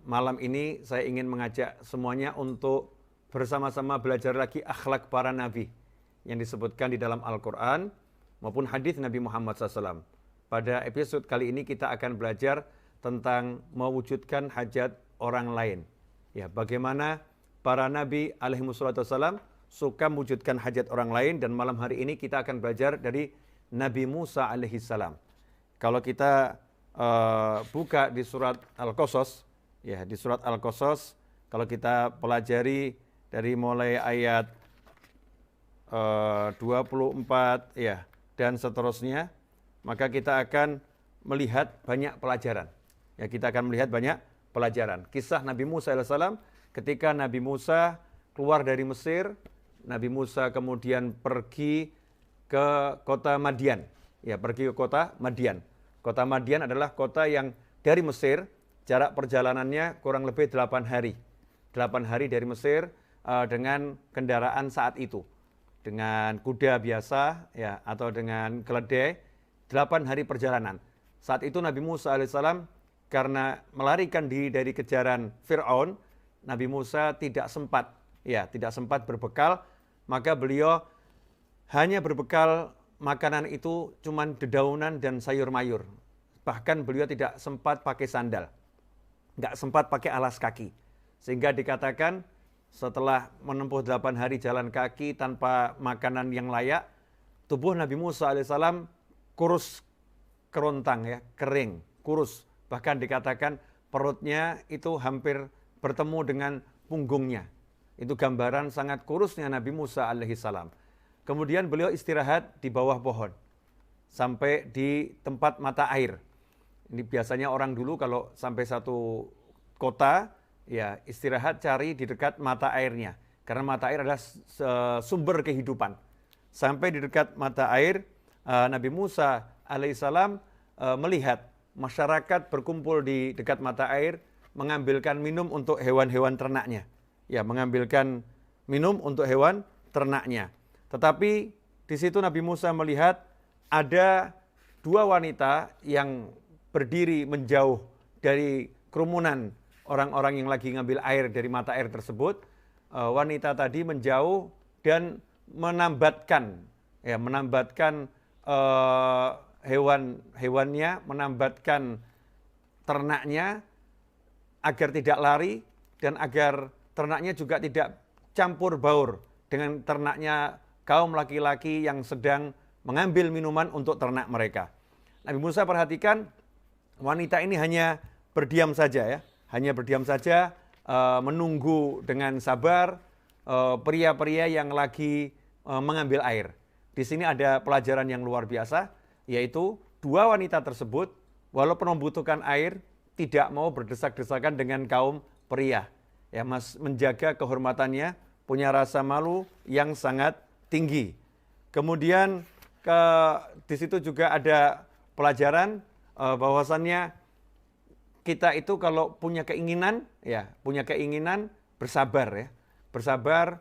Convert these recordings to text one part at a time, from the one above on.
Malam ini saya ingin mengajak semuanya untuk bersama-sama belajar lagi akhlak para nabi yang disebutkan di dalam Al-Quran maupun hadis Nabi Muhammad SAW. Pada episode kali ini kita akan belajar tentang mewujudkan hajat orang lain. Ya, bagaimana para nabi alaihimussalam suka mewujudkan hajat orang lain, dan malam hari ini kita akan belajar dari Nabi Musa alaihissalam. Kalau kita buka di surat Al-Qasas, ya, di surat Al-Qasas, kalau kita pelajari dari mulai ayat 24 ya dan seterusnya, maka kita akan melihat banyak pelajaran. Ya, kita akan melihat banyak pelajaran. Kisah Nabi Musa alaihissalam ketika Nabi Musa keluar dari Mesir, Nabi Musa kemudian pergi ke kota Madian. Ya, pergi ke kota Madian. Kota Madian adalah kota yang dari Mesir, jarak perjalanannya kurang lebih 8 hari. 8 hari dari Mesir dengan kendaraan saat itu. Dengan kuda biasa ya atau dengan keledai, 8 hari perjalanan. Saat itu Nabi Musa alaihissalam karena melarikan diri dari kejaran Fir'aun, Nabi Musa tidak sempat berbekal, maka beliau hanya berbekal makanan itu cuman dedaunan dan sayur mayur. Bahkan beliau tidak sempat pakai sandal, nggak sempat pakai alas kaki. Sehingga dikatakan setelah menempuh 8 hari jalan kaki tanpa makanan yang layak, tubuh Nabi Musa alaihissalam kurus kerontang, ya, kering, kurus. Bahkan dikatakan perutnya itu hampir bertemu dengan punggungnya. Itu gambaran sangat kurusnya Nabi Musa alaihissalam. Kemudian beliau istirahat di bawah pohon sampai di tempat mata air. Ini biasanya orang dulu kalau sampai satu kota, ya istirahat cari di dekat mata airnya. Karena mata air adalah sumber kehidupan. Sampai di dekat mata air, Nabi Musa alaihissalam melihat masyarakat berkumpul di dekat mata air, mengambilkan minum untuk hewan-hewan ternaknya. Ya, mengambilkan minum untuk hewan ternaknya. Tetapi di situ Nabi Musa melihat ada 2 wanita yang berdiri menjauh dari kerumunan orang-orang yang lagi ngambil air dari mata air tersebut. Wanita tadi menjauh dan menambatkan hewan-hewannya, menambatkan ternaknya agar tidak lari dan agar ternaknya juga tidak campur baur dengan ternaknya kaum laki-laki yang sedang mengambil minuman untuk ternak mereka. Nabi Musa perhatikan wanita ini hanya berdiam saja, ya, hanya berdiam saja, menunggu dengan sabar pria-pria yang lagi mengambil air. Di sini ada pelajaran yang luar biasa, yaitu 2 wanita tersebut walaupun membutuhkan air tidak mau berdesak-desakan dengan kaum pria, ya, menjaga kehormatannya, punya rasa malu yang sangat tinggi. Kemudian di situ juga ada pelajaran bahwasannya kita itu kalau punya keinginan, bersabar, ya. Bersabar,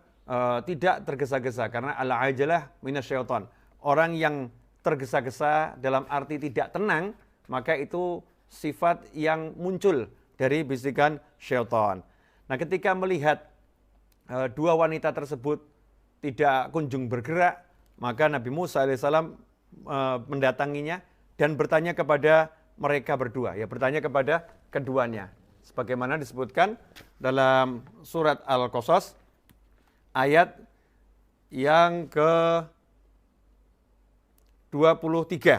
tidak tergesa-gesa, karena al-ajalah minasyaiton. Orang yang tergesa-gesa dalam arti tidak tenang, maka itu sifat yang muncul dari bisikan syaitan. Nah, ketika melihat 2 wanita tersebut tidak kunjung bergerak, maka Nabi Musa alaihissalam mendatanginya dan bertanya kepada mereka berdua, ya, bertanya kepada keduanya. Sebagaimana disebutkan dalam surat Al-Qasas ayat yang ke-23.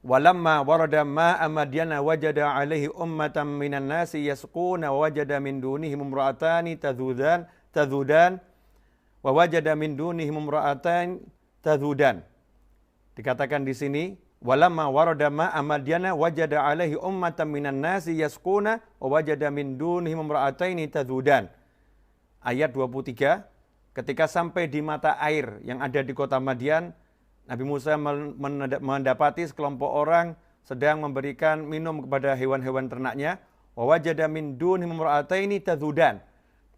Walamma warada ma'a madyana wajada alaihi ummatan minan nasi yasquna wajada min dunihim imra'atani tadhudan wa wajada min dunihim imra'atan tadhudan. Dikatakan di sini walamma warada ma'a madyana wajada alaihi ummatan minan nasi yasquna wa wajada min dunihim imra'ataini tadhudan. Ayat 23, ketika sampai di mata air yang ada di kota Madian, Nabi Musa mendapati sekelompok orang sedang memberikan minum kepada hewan-hewan ternaknya. Wa wajada min dunihim imra'ataini tadhudan.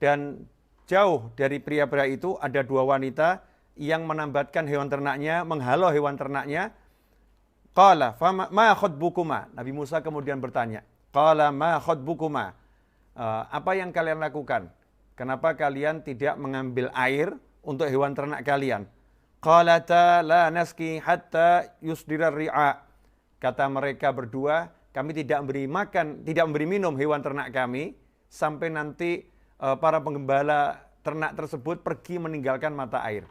Dan jauh dari pria-pria itu ada 2 wanita yang menambatkan hewan ternaknya, menghalau hewan ternaknya. Qala ma khatbukuma. Nabi Musa kemudian bertanya. Qala ma khatbukuma. Apa yang kalian lakukan? Kenapa kalian tidak mengambil air untuk hewan ternak kalian? Qalata la naski hatta yusdira ri'a. Kata mereka berdua, kami tidak memberi makan, tidak memberi minum hewan ternak kami sampai nanti para penggembala ternak tersebut pergi meninggalkan mata air.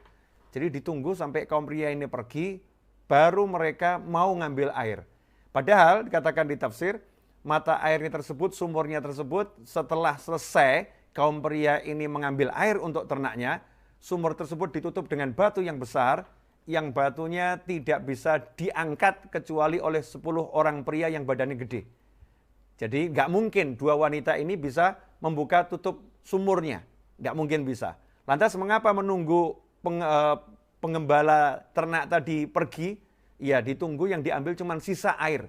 Jadi ditunggu sampai kaum pria ini pergi, baru mereka mau ngambil air. Padahal dikatakan di tafsir, mata airnya tersebut, sumurnya tersebut, setelah selesai kaum pria ini mengambil air untuk ternaknya, sumur tersebut ditutup dengan batu yang besar, yang batunya tidak bisa diangkat kecuali oleh 10 orang pria yang badannya gede. Jadi nggak mungkin dua wanita ini bisa membuka tutup sumurnya, nggak mungkin bisa. Lantas mengapa menunggu penggembala ternak tadi pergi? Ya ditunggu yang diambil cuma sisa air.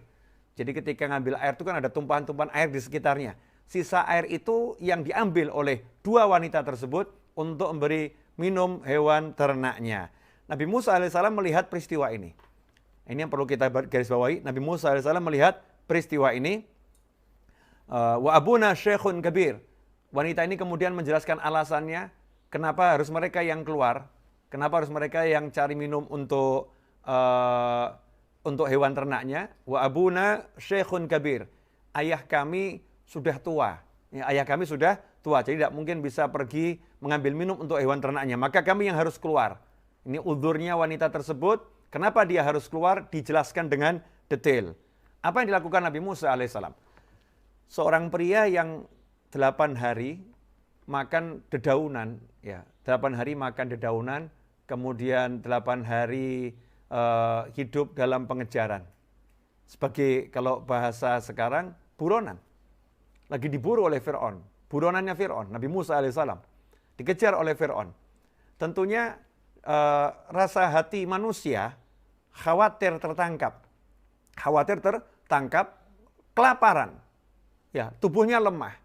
Jadi ketika ngambil air itu kan ada tumpahan-tumpahan air di sekitarnya. Sisa air itu yang diambil oleh dua wanita tersebut untuk memberi minum hewan ternaknya. Nabi Musa alaihissalam melihat peristiwa ini. Ini yang perlu kita garis bawahi. Nabi Musa alaihissalam melihat peristiwa ini. Wa abuna syekhun kabir. Wanita ini kemudian menjelaskan alasannya kenapa harus mereka yang keluar. Kenapa harus mereka yang cari minum untuk hewan ternaknya. Wa abuna syekhun kabir. Ayah kami sudah tua. Ya, ayah kami sudah tua, jadi tidak mungkin bisa pergi mengambil minum untuk hewan ternaknya. Maka kami yang harus keluar. Ini uzurnya wanita tersebut. Kenapa dia harus keluar? Dijelaskan dengan detail. Apa yang dilakukan Nabi Musa alaihissalam? Seorang pria yang 8 hari makan dedaunan. Ya, 8 hari makan dedaunan, kemudian 8 hari hidup dalam pengejaran. Sebagai kalau bahasa sekarang, buronan. Lagi diburu oleh Fir'aun. Buronannya Fir'aun, Nabi Musa alaihissalam. Dikejar oleh Fir'aun. Tentunya rasa hati manusia khawatir tertangkap. Khawatir tertangkap, kelaparan. Ya, tubuhnya lemah.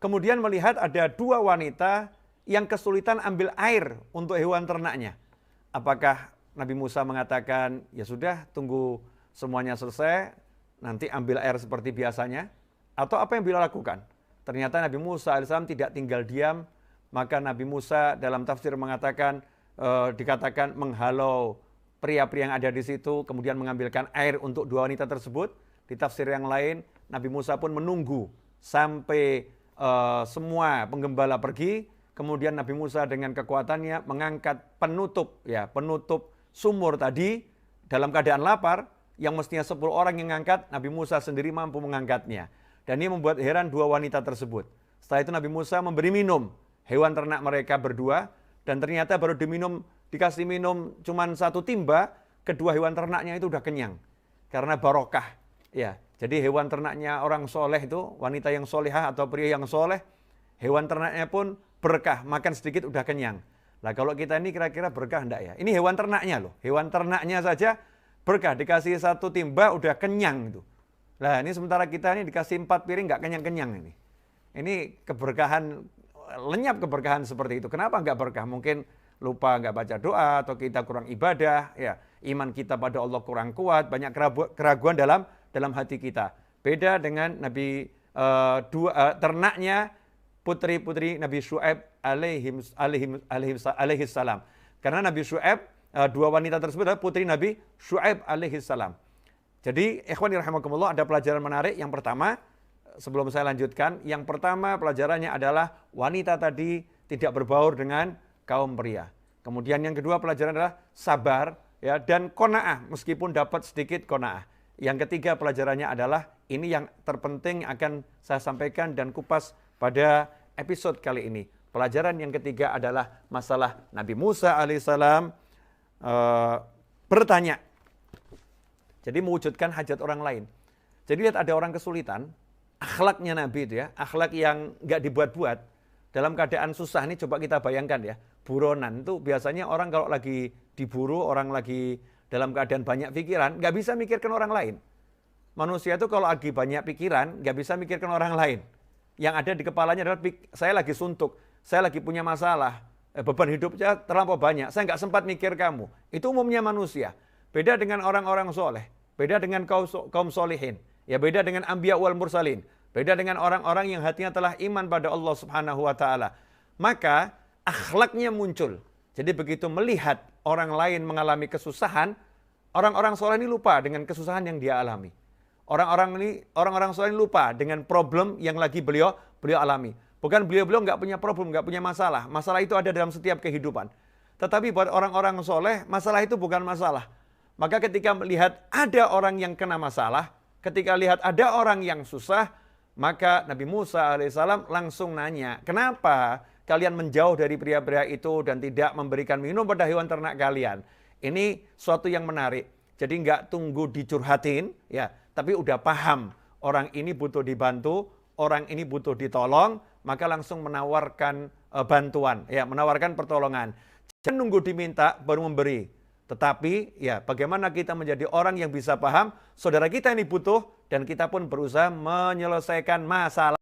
Kemudian melihat ada dua wanita yang kesulitan ambil air untuk hewan ternaknya. Apakah Nabi Musa mengatakan, ya sudah tunggu semuanya selesai, nanti ambil air seperti biasanya? Atau apa yang beliau lakukan? Ternyata Nabi Musa alaihissalam tidak tinggal diam, maka Nabi Musa dalam tafsir mengatakan, dikatakan menghalau pria-pria yang ada di situ, kemudian mengambilkan air untuk dua wanita tersebut. Di tafsir yang lain, Nabi Musa pun menunggu sampai semua penggembala pergi, kemudian Nabi Musa dengan kekuatannya mengangkat penutup sumur tadi dalam keadaan lapar, yang mestinya 10 orang yang mengangkat, Nabi Musa sendiri mampu mengangkatnya. Dan ini membuat heran dua wanita tersebut. Setelah itu Nabi Musa memberi minum hewan ternak mereka berdua, dan ternyata baru dikasih minum cuma 1 timba, kedua hewan ternaknya itu udah kenyang. Karena barokah. Ya, jadi hewan ternaknya orang soleh itu, wanita yang solehah atau pria yang soleh, hewan ternaknya pun berkah, makan sedikit udah kenyang. Nah kalau kita ini kira-kira berkah enggak ya? Ini hewan ternaknya loh, hewan ternaknya saja berkah, dikasih 1 timba udah kenyang itu. Nah ini sementara kita ini dikasih 4 piring nggak kenyang-kenyang ini. Ini keberkahan, lenyap keberkahan seperti itu. Kenapa nggak berkah? Mungkin lupa nggak baca doa, atau kita kurang ibadah, ya iman kita pada Allah kurang kuat, banyak keraguan dalam hati kita. Beda dengan Nabi ternaknya putri-putri Nabi Syu'aib alaihi salam. Karena Nabi Syu'aib, dua wanita tersebut adalah putri Nabi Syu'aib alaihi salam. Jadi, ikhwani rahimakumullah, ada pelajaran menarik. Yang pertama, sebelum saya lanjutkan, yang pertama pelajarannya adalah wanita tadi tidak berbaur dengan kaum pria. Kemudian yang kedua pelajaran adalah sabar, ya, dan qanaah meskipun dapat sedikit qanaah. Yang ketiga pelajarannya adalah ini yang terpenting akan saya sampaikan dan kupas pada episode kali ini. Pelajaran yang ketiga adalah masalah Nabi Musa alaihissalam bertanya. Jadi mewujudkan hajat orang lain. Jadi lihat ada orang kesulitan, akhlaknya Nabi itu ya, akhlak yang nggak dibuat-buat. Dalam keadaan susah nih coba kita bayangkan ya, buronan itu biasanya orang kalau lagi diburu, orang lagi dalam keadaan banyak pikiran, nggak bisa mikirkan orang lain. Manusia itu kalau lagi banyak pikiran, nggak bisa mikirkan orang lain. Yang ada di kepalanya adalah, saya lagi suntuk, saya lagi punya masalah, beban hidupnya terlampau banyak, saya nggak sempat mikir kamu. Itu umumnya manusia. Beda dengan orang-orang soleh, beda dengan kaum solehin. Ya beda dengan anbiya wal mursalin. Beda dengan orang-orang yang hatinya telah iman pada Allah Subhanahu wa taala. Maka akhlaknya muncul. Jadi begitu melihat orang lain mengalami kesusahan, orang-orang soleh ini lupa dengan kesusahan yang dia alami. Orang-orang soleh ini lupa dengan problem yang lagi beliau alami. Bukan beliau nggak punya problem, nggak punya masalah. Masalah itu ada dalam setiap kehidupan. Tetapi buat orang-orang soleh, masalah itu bukan masalah. Maka ketika melihat ada orang yang kena masalah, ketika lihat ada orang yang susah, maka Nabi Musa alaihissalam langsung nanya, kenapa kalian menjauh dari pria-pria itu dan tidak memberikan minum pada hewan ternak kalian? Ini suatu yang menarik. Jadi nggak tunggu dicurhatin, ya, tapi udah paham orang ini butuh dibantu, orang ini butuh ditolong, maka langsung menawarkan bantuan, ya, menawarkan pertolongan. Jangan nunggu diminta baru memberi. Tetapi ya bagaimana kita menjadi orang yang bisa paham, saudara kita ini butuh dan kita pun berusaha menyelesaikan masalah.